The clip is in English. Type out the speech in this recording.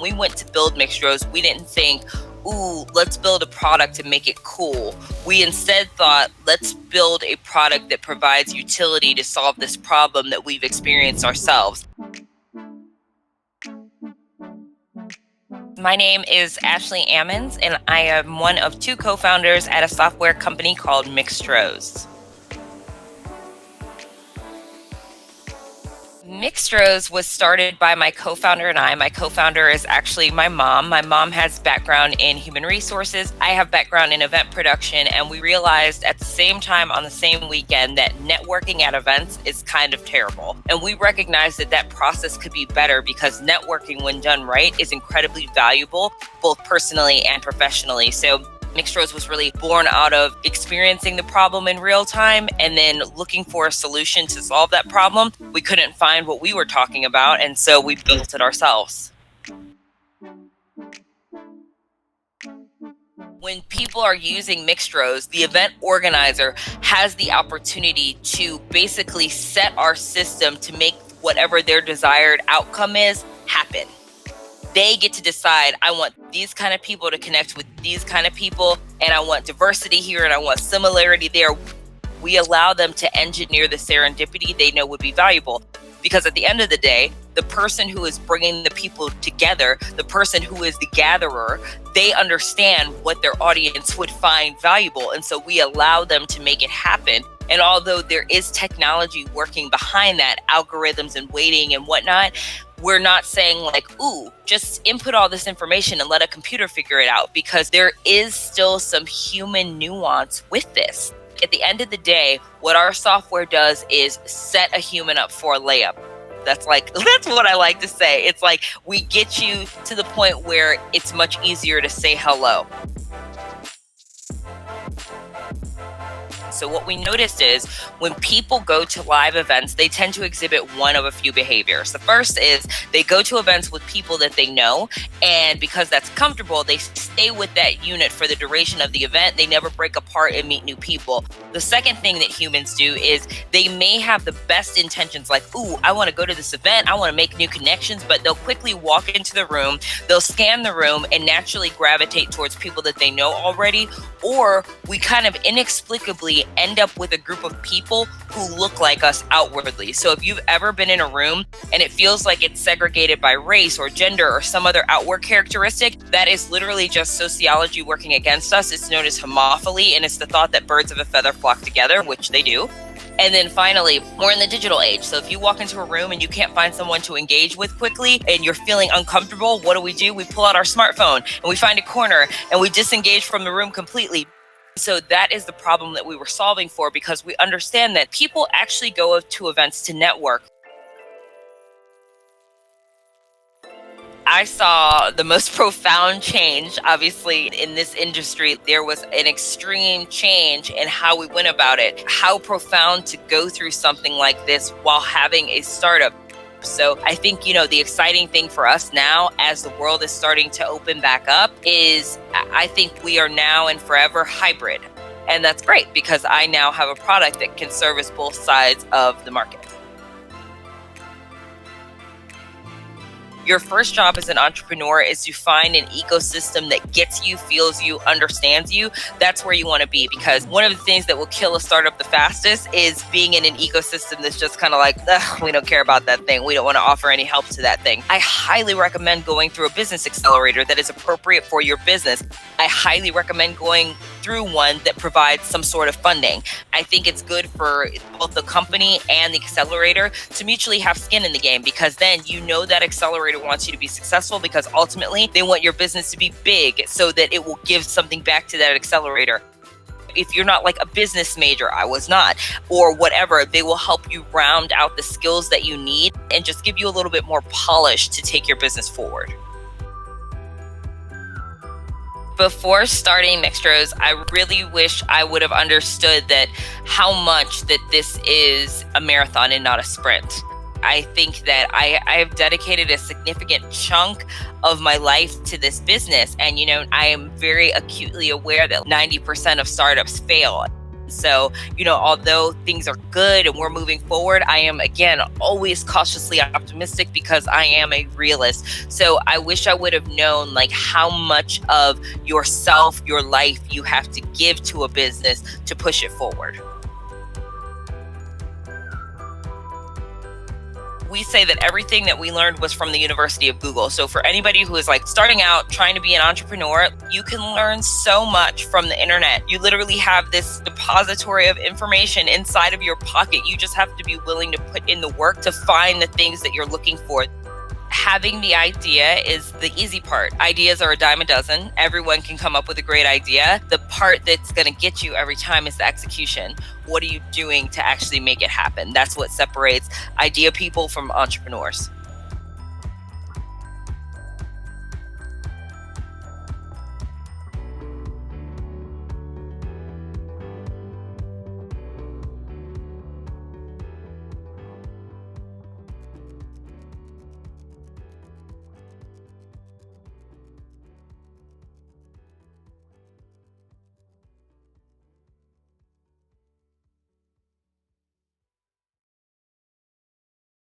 when we went to build Mixtroz, we didn't think, ooh, let's build a product and make it cool. We instead thought, let's build a product that provides utility to solve this problem that we've experienced ourselves. My name is Ashlee Ammons, and I am one of two co-founders at a software company called Mixtroz. Mixtroz was started by my co-founder and I. My co-founder is actually my mom. My mom has background in human resources. I have background in event production, and we realized at the same time on the same weekend that networking at events is kind of terrible. And we recognized that that process could be better because networking, when done right, is incredibly valuable, both personally and professionally. So Mixtroz was really born out of experiencing the problem in real time and then looking for a solution to solve that problem. We couldn't find what we were talking about, and so we built it ourselves. When people are using Mixtroz, the event organizer has the opportunity to basically set our system to make whatever their desired outcome is happen. They get to decide, I want these kind of people to connect with these kind of people, and I want diversity here, and I want similarity there. We allow them to engineer the serendipity they know would be valuable. Because at the end of the day, the person who is bringing the people together, the person who is the gatherer, they understand what their audience would find valuable. And so we allow them to make it happen. And although there is technology working behind that, algorithms and weighting and whatnot, we're not saying like, ooh, just input all this information and let a computer figure it out, because there is still some human nuance with this. At the end of the day, what our software does is set a human up for a layup. That's what I like to say. It's like we get you to the point where it's much easier to say hello. So what we noticed is when people go to live events, they tend to exhibit one of a few behaviors. The first is they go to events with people that they know, and because that's comfortable, they stay with that unit for the duration of the event. They never break apart and meet new people. The second thing that humans do is they may have the best intentions, like, ooh, I want to go to this event, I want to make new connections, but they'll quickly walk into the room, they'll scan the room and naturally gravitate towards people that they know already, or we kind of inexplicably end up with a group of people who look like us outwardly. So if you've ever been in a room and it feels like it's segregated by race or gender or some other outward characteristic, that is literally just sociology working against us. It's known as homophily, and it's the thought that birds of a feather flock together, which they do. And then finally, we're in the digital age. So if you walk into a room and you can't find someone to engage with quickly and you're feeling uncomfortable, what do? We pull out our smartphone and we find a corner and we disengage from the room completely. So that is the problem that we were solving for, because we understand that people actually go to events to network. I saw the most profound change, obviously, in this industry. There was an extreme change in how we went about it. How profound to go through something like this while having a startup. So I think, the exciting thing for us now, as the world is starting to open back up, is I think we are now and forever hybrid. And that's great, because I now have a product that can service both sides of the market. Your first job as an entrepreneur is to find an ecosystem that gets you, feels you, understands you. That's where you want to be, because one of the things that will kill a startup the fastest is being in an ecosystem that's just kind of like, we don't care about that thing. We don't want to offer any help to that thing. I highly recommend going through a business accelerator that is appropriate for your business. I highly recommend going through one that provides some sort of funding. I think it's good for both the company and the accelerator to mutually have skin in the game, because then that accelerator wants you to be successful, because ultimately they want your business to be big so that it will give something back to that accelerator. If you're not like a business major, I was not, or whatever, they will help you round out the skills that you need and just give you a little bit more polish to take your business forward. Before starting Mixtroz, I really wish I would have understood that how much that this is a marathon and not a sprint. I think that I have dedicated a significant chunk of my life to this business. And, I am very acutely aware that 90% of startups fail. So, although things are good and we're moving forward, I am, again, always cautiously optimistic because I am a realist. So I wish I would have known like how much of yourself, your life you have to give to a business to push it forward. We say that everything that we learned was from the University of Google. So for anybody who is like starting out, trying to be an entrepreneur, you can learn so much from the internet. You literally have this depository of information inside of your pocket. You just have to be willing to put in the work to find the things that you're looking for. Having the idea is the easy part. Ideas are a dime a dozen. Everyone can come up with a great idea. The part that's going to get you every time is the execution. What are you doing to actually make it happen? That's what separates idea people from entrepreneurs.